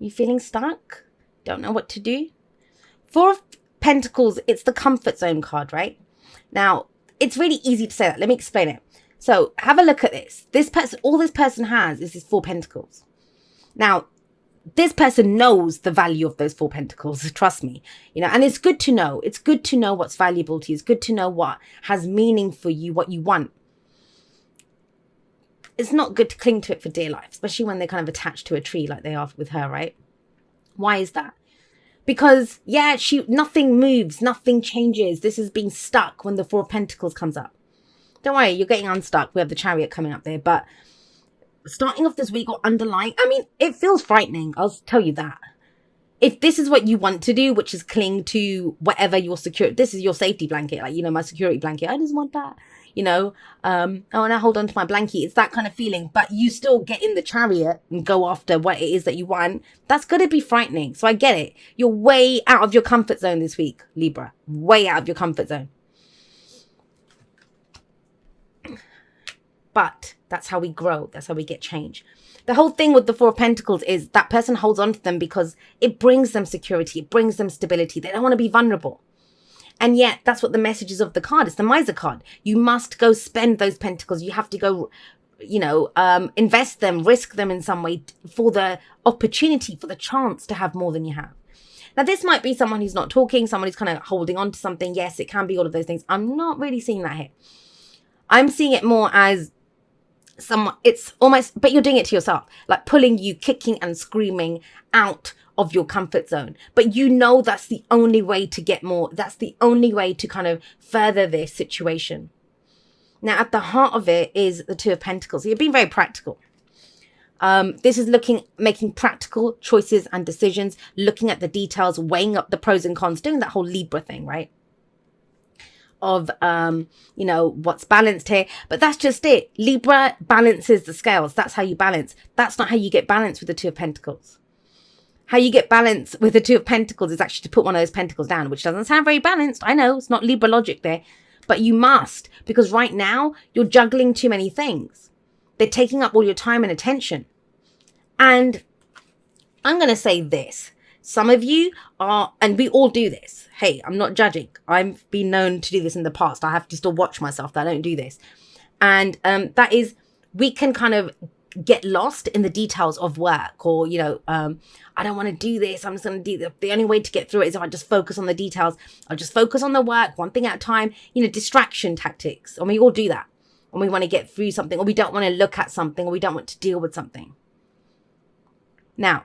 You feeling stuck? Don't know what to do? Four of Pentacles, it's the comfort zone card, right? Now, it's really easy to say that. Let me explain it. So have a look at this. All this person has is this Four Pentacles. Now, this person knows the value of those Four Pentacles. Trust me, and it's good to know. It's good to know what's valuable to you. It's good to know what has meaning for you, what you want. It's not good to cling to it for dear life, especially when they're kind of attached to a tree like they are with her, right? Why is that? Because, yeah, nothing moves, nothing changes. This is being stuck when the Four of Pentacles comes up. Don't worry, you're getting unstuck. We have the Chariot coming up there. But starting off this week or underlying, it feels frightening. I'll tell you that. If this is what you want to do, which is cling to whatever your security, this is your safety blanket, like, my security blanket. I just want that, I want to hold on to my blanket. It's that kind of feeling, but you still get in the Chariot and go after what it is that you want. That's going to be frightening. So I get it. You're way out of your comfort zone this week, Libra. Way out of your comfort zone. But that's how we grow. That's how we get change. The whole thing with the Four of Pentacles is that person holds on to them because it brings them security. It brings them stability. They don't want to be vulnerable. And yet that's what the message is of the card. It's the Miser card. You must go spend those pentacles. You have to go, invest them, risk them in some way for the opportunity, for the chance to have more than you have. Now, this might be someone who's not talking, someone who's kind of holding on to something. Yes, it can be all of those things. I'm not really seeing that here. I'm seeing it more as it's almost, but you're doing it to yourself, like pulling you, kicking and screaming out of your comfort zone. But that's the only way to get more. That's the only way to kind of further this situation. Now, at the heart of it is the Two of Pentacles. So you're being very practical. This is making practical choices and decisions, looking at the details, weighing up the pros and cons, doing that whole Libra thing, right? Of, what's balanced here. But that's just it. Libra balances the scales. That's how you balance. That's not how you get balance with the Two of Pentacles. How you get balance with the Two of Pentacles is actually to put one of those pentacles down, which doesn't sound very balanced. I know, it's not Libra logic there. But you must, because right now you're juggling too many things. They're taking up all your time and attention. And I'm going to say this. Some of you are, and we all do this. Hey, I'm not judging. I've been known to do this in the past. I have to still watch myself that I don't do this. And that is, we can kind of get lost in the details of work, or, I don't want to do this. I'm just going to do this. The only way to get through it is if I just focus on the details. I'll just focus on the work, one thing at a time, distraction tactics. And we all do that. And we want to get through something, or we don't want to look at something, or we don't want to deal with something. Now,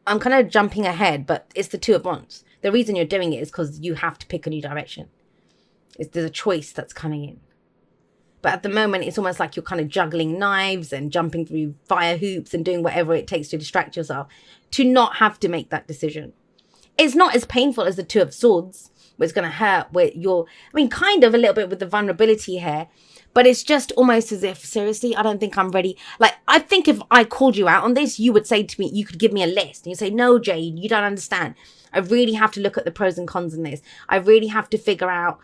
I'm kind of jumping ahead, but it's the Two of Wands. The reason you're doing it is because you have to pick a new direction. There's a choice that's coming in. But at the moment, it's almost like you're kind of juggling knives and jumping through fire hoops and doing whatever it takes to distract yourself to not have to make that decision. It's not as painful as the Two of Swords, where it's going to hurt, where you're, kind of a little bit with the vulnerability here. But it's just almost as if, seriously, I don't think I'm ready. Like, I think if I called you out on this, you would say to me, you could give me a list. And you say, no, Jade, you don't understand. I really have to look at the pros and cons in this. I really have to figure out,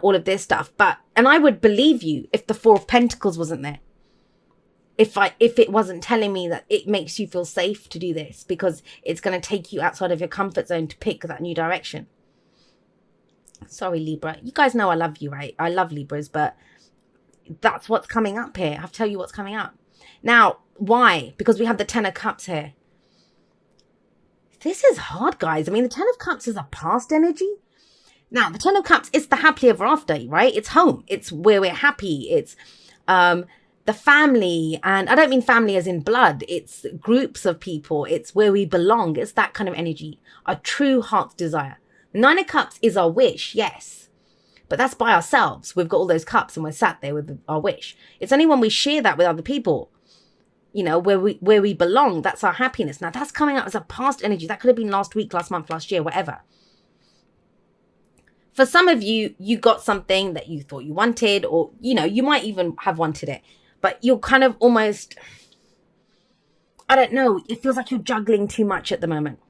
all of this stuff. And I would believe you if the Four of Pentacles wasn't there. If it wasn't telling me that it makes you feel safe to do this, because it's going to take you outside of your comfort zone to pick that new direction. Sorry, Libra. You guys know I love you, right? I love Libras, but that's what's coming up here. I have to tell you what's coming up. Now, why? Because we have the Ten of Cups here. This is hard, guys. The Ten of Cups is a past energy. Now, the Ten of Cups is the happily ever after, right? It's home. It's where we're happy. It's the family. And I don't mean family as in blood. It's groups of people. It's where we belong. It's that kind of energy. Our true heart's desire. The Nine of Cups is our wish, yes. But that's by ourselves. We've got all those cups and we're sat there with our wish. It's only when we share that with other people, where we belong. That's our happiness. Now, that's coming up as a past energy. That could have been last week, last month, last year, whatever. For some of you, you got something that you thought you wanted, or, you might even have wanted it. But you're kind of almost, I don't know, it feels like you're juggling too much at the moment.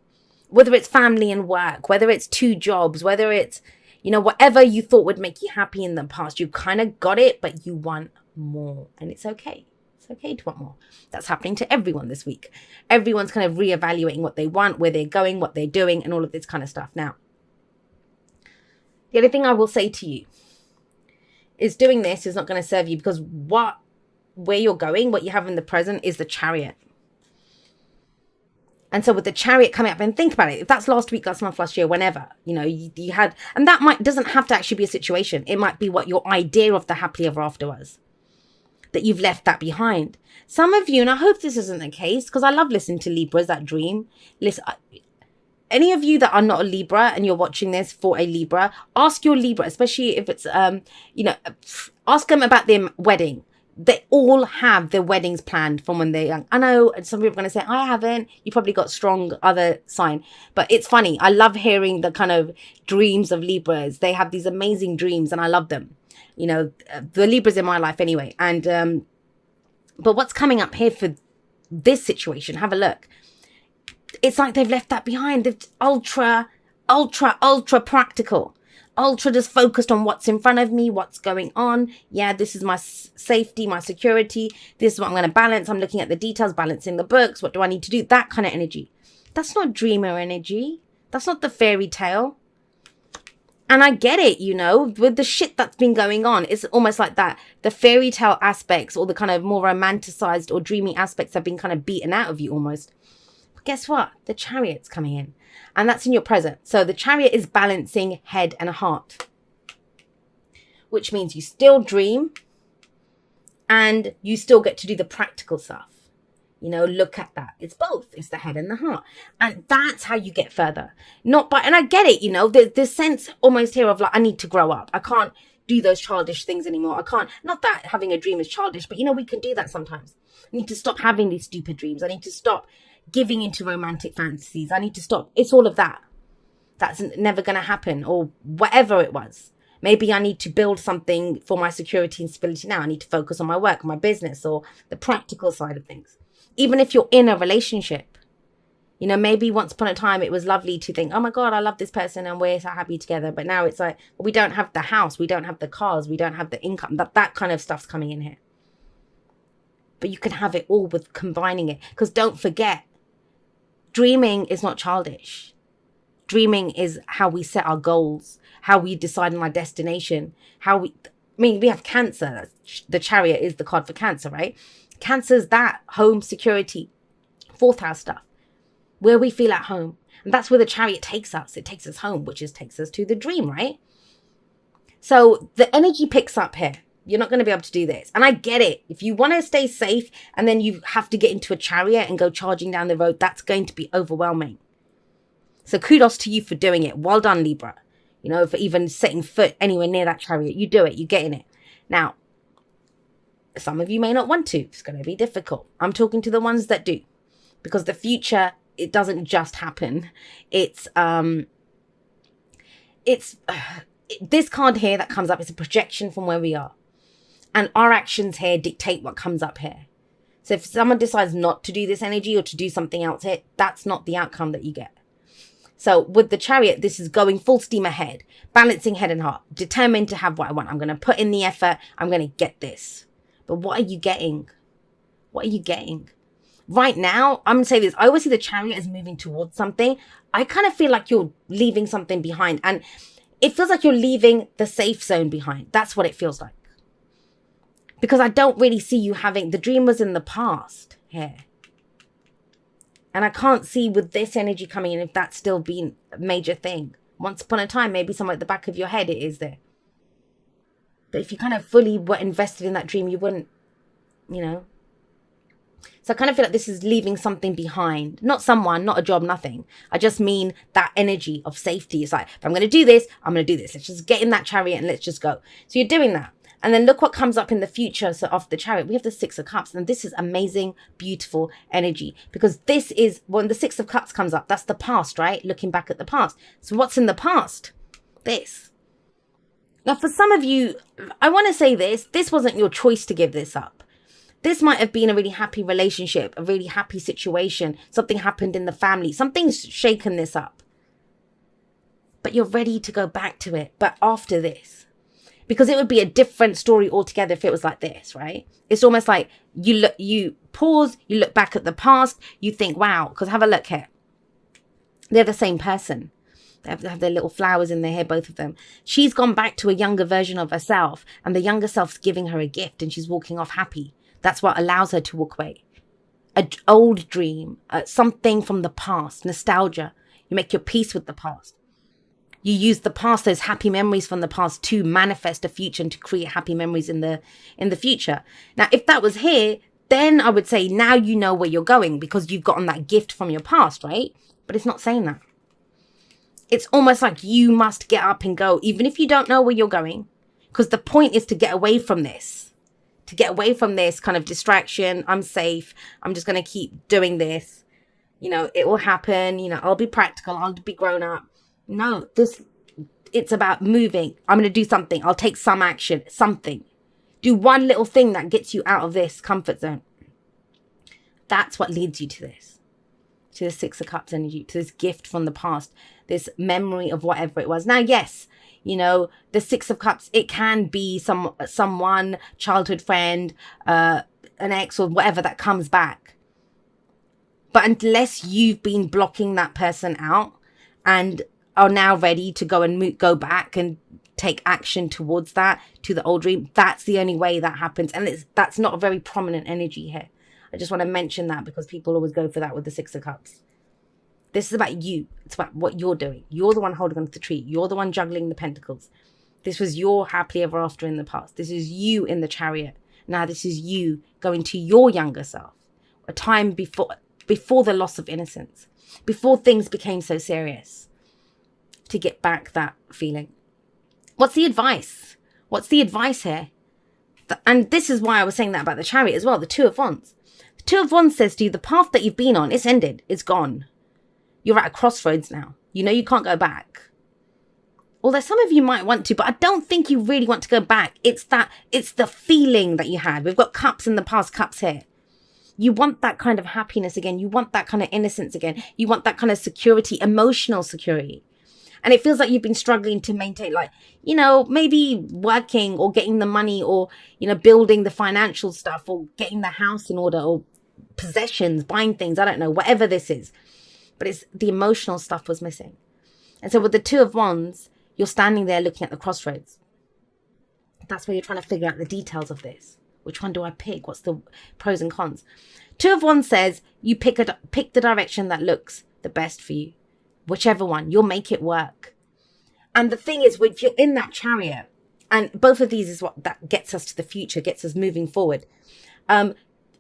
Whether it's family and work, whether it's 2 jobs, whether it's, whatever you thought would make you happy in the past, you kind of got it, but you want more. And it's okay. It's okay to want more. That's happening to everyone this week. Everyone's kind of reevaluating what they want, where they're going, what they're doing, and all of this kind of stuff. Now, the only thing I will say to you is doing this is not going to serve you, because where you're going, what you have in the present is the Chariot. And so with the Chariot coming up, and think about it, if that's last week, last month, last year, whenever, you had, and that doesn't have to actually be a situation. It might be what your idea of the happily ever after was, that you've left that behind. Some of you, and I hope this isn't the case, because I love listening to Libras, that dream. Listen, any of you that are not a Libra and you're watching this for a Libra, ask your Libra, especially if it's, ask them about their wedding. They all have their weddings planned from when they're young. I know some people are going to say, I haven't. You probably got strong other sign. But it's funny. I love hearing the kind of dreams of Libras. They have these amazing dreams and I love them. The Libras in my life anyway. And but what's coming up here for this situation, have a look. It's like they've left that behind. They're ultra practical. Ultra just focused on what's in front of me, what's going on. Yeah, this is my safety, my security. This is what I'm going to balance. I'm looking at the details, balancing the books. What do I need to do? That kind of energy. That's not dreamer energy. That's not the fairy tale. And I get it, with the shit that's been going on. It's almost like that. The fairy tale aspects, or the kind of more romanticized or dreamy aspects have been kind of beaten out of you almost. But guess what? The Chariot's coming in. And that's in your present. So the Chariot is balancing head and heart, which means you still dream and you still get to do the practical stuff. Look at that. It's both. It's the head and the heart. And that's how you get further. And I get it, there's this sense almost here of like, I need to grow up. I can't do those childish things anymore. I can't, not that having a dream is childish, but we can do that sometimes. I need to stop having these stupid dreams. I need to stop giving into romantic fantasies. I need to stop. It's all of that. That's never going to happen, or whatever it was. Maybe I need to build something for my security and stability now. I need to focus on my work, my business, or the practical side of things. Even if you're in a relationship, maybe once upon a time it was lovely to think, oh my God, I love this person and we're so happy together. But now it's like, well, we don't have the house, we don't have the cars, we don't have the income. That kind of stuff's coming in here. But you can have it all with combining it. Because don't forget, dreaming is not childish. Dreaming is how we set our goals, how we decide on our destination, we have Cancer. The Chariot is the card for Cancer, right? Cancer's that home security, fourth house stuff, where we feel at home. And that's where the Chariot takes us. It takes us home, which takes us to the dream, right? So the energy picks up here. You're not going to be able to do this. And I get it. If you want to stay safe and then you have to get into a Chariot and go charging down the road, that's going to be overwhelming. So kudos to you for doing it. Well done, Libra. For even setting foot anywhere near that Chariot. You do it. You get in it. Now, some of you may not want to. It's going to be difficult. I'm talking to the ones that do. Because the future, it doesn't just happen. It's this card here that comes up is a projection from where we are. And our actions here dictate what comes up here. So if someone decides not to do this energy or to do something else here, that's not the outcome that you get. So with the Chariot, this is going full steam ahead, balancing head and heart, determined to have what I want. I'm going to put in the effort. I'm going to get this. But what are you getting? What are you getting? Right now, I'm going to say this. I always see the Chariot as moving towards something. I kind of feel like you're leaving something behind. And it feels like you're leaving the safe zone behind. That's what it feels like. Because I don't really see you having... The dream was in the past here. And I can't see with this energy coming in if that's still been a major thing. Once upon a time, maybe somewhere at the back of your head it is there. But if you kind of fully were invested in that dream, you wouldn't, So I kind of feel like this is leaving something behind. Not someone, not a job, nothing. I just mean that energy of safety. It's like, if I'm going to do this, I'm going to do this. Let's just get in that Chariot and let's just go. So you're doing that. And then look what comes up in the future. So off the Chariot, we have the Six of Cups. And this is amazing, beautiful energy. Because this is, when the Six of Cups comes up, that's the past, right? Looking back at the past. So what's in the past? This. Now, for some of you, I want to say this wasn't your choice to give this up. This might have been a really happy relationship, a really happy situation. Something happened in the family. Something's shaken this up. But you're ready to go back to it. But after this. Because it would be a different story altogether if it was like this, right? It's almost like you pause, you look back at the past, you think, wow, because have a look here. They're the same person. They have their little flowers in their hair, both of them. She's gone back to a younger version of herself, and the younger self's giving her a gift, and she's walking off happy. That's what allows her to walk away. An old dream, something from the past, nostalgia. You make your peace with the past. You use the past, those happy memories from the past, to manifest a future and to create happy memories in the future. Now, if that was here, then I would say now you know where you're going because you've gotten that gift from your past, right? But it's not saying that. It's almost like you must get up and go, even if you don't know where you're going, because the point is to get away from this, kind of distraction. I'm safe. I'm just going to keep doing this. You know, it will happen. You know, I'll be practical. I'll be grown up. No, it's about moving. I'm going to do something. I'll take some action, something. Do one little thing that gets you out of this comfort zone. That's what leads you to this, to the Six of Cups energy, to this gift from the past, this memory of whatever it was. Now, yes, you know, the Six of Cups, it can be someone, childhood friend, an ex or whatever that comes back. But unless you've been blocking that person out and are now ready to go back and take action towards that, to the old dream, that's the only way that happens. And that's not a very prominent energy here. I just want to mention that because people always go for that with the Six of Cups. This is about you. It's about what you're doing. You're the one holding on to the tree. You're the one juggling the pentacles. This was your happily ever after in the past. This is you in the Chariot. Now this is you going to your younger self. A time before the loss of innocence. Before things became so serious. To get back that feeling. What's the advice? What's the advice here? And this is why I was saying that about the Chariot as well. The Two of Wands. The Two of Wands says to you, the path that you've been on, it's ended. It's gone. You're at a crossroads now. You know you can't go back. Although some of you might want to, but I don't think you really want to go back. It's the feeling that you had. We've got cups in the past, cups here. You want that kind of happiness again. You want that kind of innocence again. You want that kind of security, emotional security. And it feels like you've been struggling to maintain, like, you know, maybe working or getting the money or, you know, building the financial stuff or getting the house in order or possessions, buying things. I don't know, whatever this is. But it's the emotional stuff was missing. And so with the Two of Wands, you're standing there looking at the crossroads. That's where you're trying to figure out the details of this. Which one do I pick? What's the pros and cons? Two of Wands says you pick the direction that looks the best for you. Whichever one, you'll make it work. And the thing is, when you're in that Chariot, and both of these is what that gets us to the future, gets us moving forward.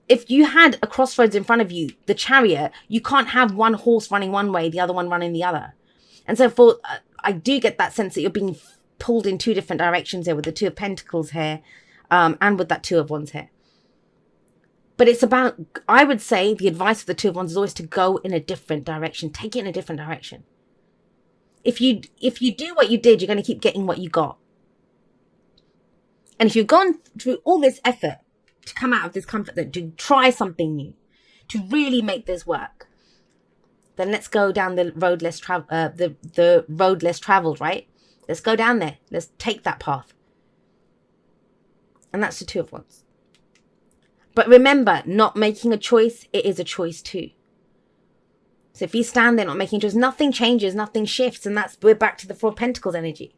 If you had a crossroads in front of you, the Chariot, you can't have one horse running one way, the other one running the other. And so I do get that sense that you're being pulled in two different directions here with the Two of Pentacles here, and with that Two of Wands here. But it's about, I would say, the advice of the Two of Wands is always to go in a different direction. Take it in a different direction. If you do what you did, you're going to keep getting what you got. And if you've gone through all this effort to come out of this comfort zone, to try something new, to really make this work, then let's go down the road less the road less traveled, right? Let's go down there. Let's take that path. And that's the Two of Wands. But remember, not making a choice, it is a choice too. So if you stand there not making a choice, nothing changes, nothing shifts. And we're back to the Four of Pentacles energy.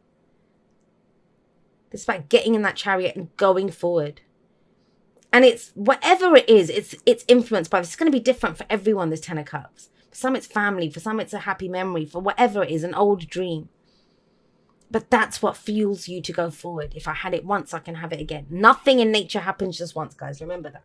It's about getting in that Chariot and going forward. And it's, whatever it is, it's influenced by this. It's going to be different for everyone, this Ten of Cups. For some it's family, for some it's a happy memory, for whatever it is, an old dream. But that's what fuels you to go forward. If I had it once, I can have it again. Nothing in nature happens just once, guys. Remember that.